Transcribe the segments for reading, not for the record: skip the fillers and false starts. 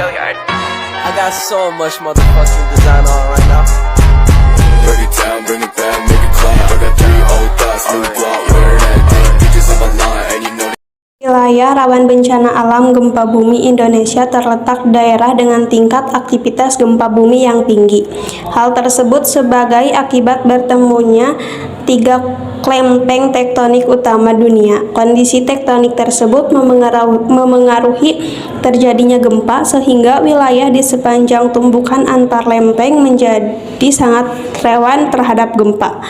I got so much motherfucking design on right now. Break it down, bring it back, make it clap. I got 3 old thoughts, new guap, wear that thing. Bitches on my line, and you know. Wilayah rawan bencana alam gempa bumi Indonesia terletak daerah dengan tingkat aktivitas gempa bumi yang tinggi. Hal tersebut sebagai akibat bertemunya 3 klempeng tektonik utama dunia. Kondisi tektonik tersebut memengaruhi terjadinya gempa sehingga wilayah di sepanjang tumbukan antar lempeng menjadi sangat rawan terhadap gempa.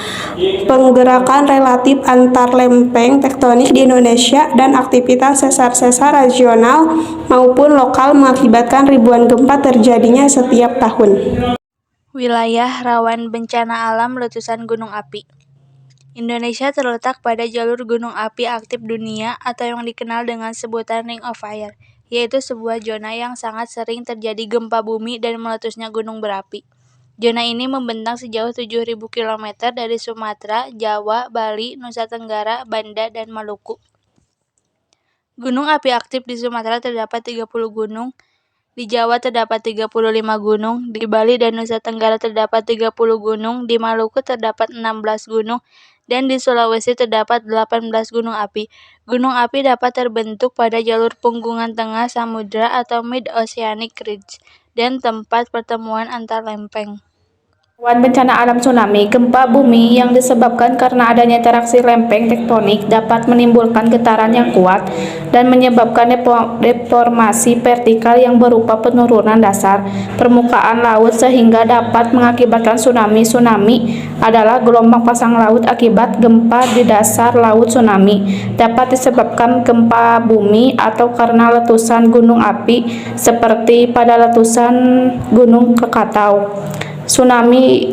Penggerakan relatif antar lempeng tektonik di Indonesia dan aktivitas sesar-sesar regional maupun lokal mengakibatkan ribuan gempa terjadinya setiap tahun. Wilayah rawan bencana alam letusan gunung api. Indonesia terletak pada jalur gunung api aktif dunia atau yang dikenal dengan sebutan Ring of Fire, yaitu sebuah zona yang sangat sering terjadi gempa bumi dan meletusnya gunung berapi. Zona ini membentang sejauh 7.000 km dari Sumatera, Jawa, Bali, Nusa Tenggara, Banda, dan Maluku. Gunung api aktif di Sumatera terdapat 30 gunung, di Jawa terdapat 35 gunung, di Bali dan Nusa Tenggara terdapat 30 gunung, di Maluku terdapat 16 gunung, dan di Sulawesi terdapat 18 gunung api. Gunung api dapat terbentuk pada jalur punggungan tengah samudra atau mid-oceanic ridge dan tempat pertemuan antar lempeng. Rawan bencana alam tsunami, gempa bumi yang disebabkan karena adanya interaksi lempeng tektonik dapat menimbulkan getaran yang kuat dan menyebabkan deformasi vertikal yang berupa penurunan dasar permukaan laut sehingga dapat mengakibatkan tsunami. Tsunami adalah gelombang pasang laut akibat gempa di dasar laut. Tsunami dapat disebabkan gempa bumi atau karena letusan gunung api seperti pada letusan Gunung Krakatau. Tsunami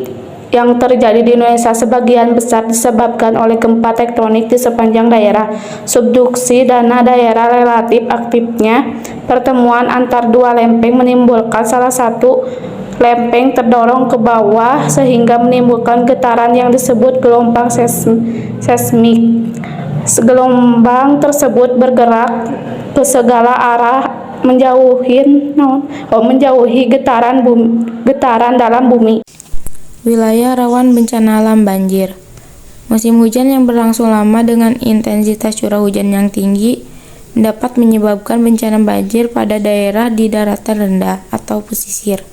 yang terjadi di Indonesia sebagian besar disebabkan oleh gempa tektonik di sepanjang daerah subduksi dan daerah relatif aktifnya pertemuan antar dua lempeng menimbulkan salah satu lempeng terdorong ke bawah sehingga menimbulkan getaran yang disebut gelombang seismik. Gelombang tersebut bergerak ke segala arah menjauhi getaran dalam bumi. Wilayah rawan bencana alam banjir. Musim hujan yang berlangsung lama dengan intensitas curah hujan yang tinggi dapat menyebabkan bencana banjir pada daerah di daratan rendah atau pesisir.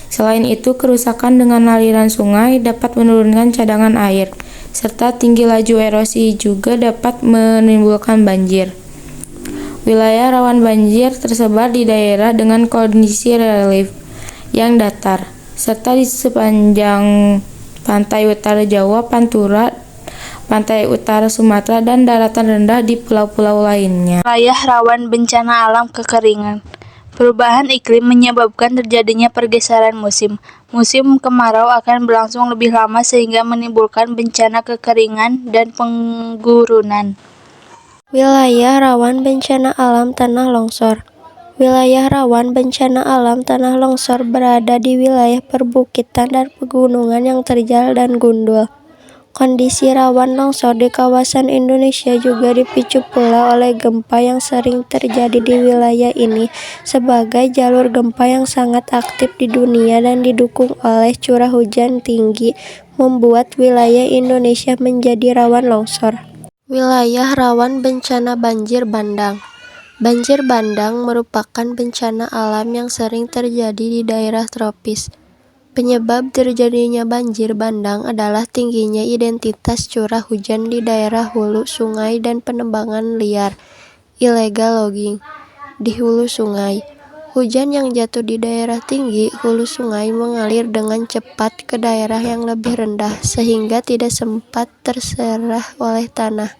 Selain itu, kerusakan dengan aliran sungai dapat menurunkan cadangan air, serta tinggi laju erosi juga dapat menimbulkan banjir. Wilayah rawan banjir tersebar di daerah dengan kondisi relief yang datar, serta di sepanjang pantai utara Jawa, Pantura, pantai utara Sumatera, dan daratan rendah di pulau-pulau lainnya. Wilayah rawan bencana alam kekeringan. Perubahan iklim menyebabkan terjadinya pergeseran musim. Musim kemarau akan berlangsung lebih lama sehingga menimbulkan bencana kekeringan dan penggurunan. Wilayah rawan bencana alam tanah longsor. Wilayah rawan bencana alam tanah longsor berada di wilayah perbukitan dan pegunungan yang terjal dan gundul. Kondisi rawan longsor di kawasan Indonesia juga dipicu pula oleh gempa yang sering terjadi di wilayah ini sebagai jalur gempa yang sangat aktif di dunia dan didukung oleh curah hujan tinggi membuat wilayah Indonesia menjadi rawan longsor. Wilayah rawan bencana banjir bandang. Banjir bandang merupakan bencana alam yang sering terjadi di daerah tropis. Penyebab terjadinya banjir bandang adalah tingginya intensitas curah hujan di daerah hulu sungai dan penebangan liar, illegal logging, di hulu sungai. Hujan yang jatuh di daerah tinggi hulu sungai mengalir dengan cepat ke daerah yang lebih rendah sehingga tidak sempat terserah oleh tanah.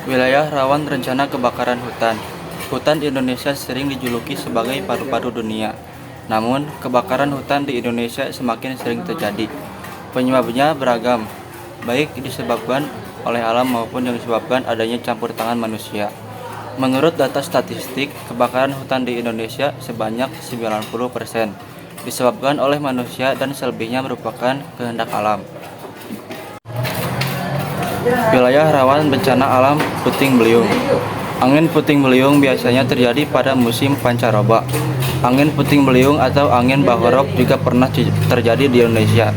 Wilayah rawan rencana kebakaran hutan. Hutan di Indonesia sering dijuluki sebagai paru-paru dunia. Namun, kebakaran hutan di Indonesia semakin sering terjadi. Penyebabnya beragam, baik disebabkan oleh alam maupun yang disebabkan adanya campur tangan manusia. Menurut data statistik, kebakaran hutan di Indonesia sebanyak 90% disebabkan oleh manusia dan selebihnya merupakan kehendak alam. Wilayah rawan bencana alam puting beliung. Angin puting beliung biasanya terjadi pada musim pancaroba. Angin puting beliung atau angin bahorok juga pernah terjadi di Indonesia.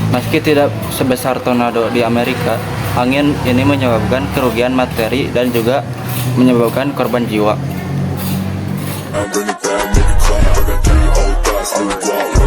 Meski tidak sebesar tornado di Amerika, angin ini menyebabkan kerugian materi dan juga menyebabkan korban jiwa. Bring it back, make it clap. I got 3 old thoughts, new block.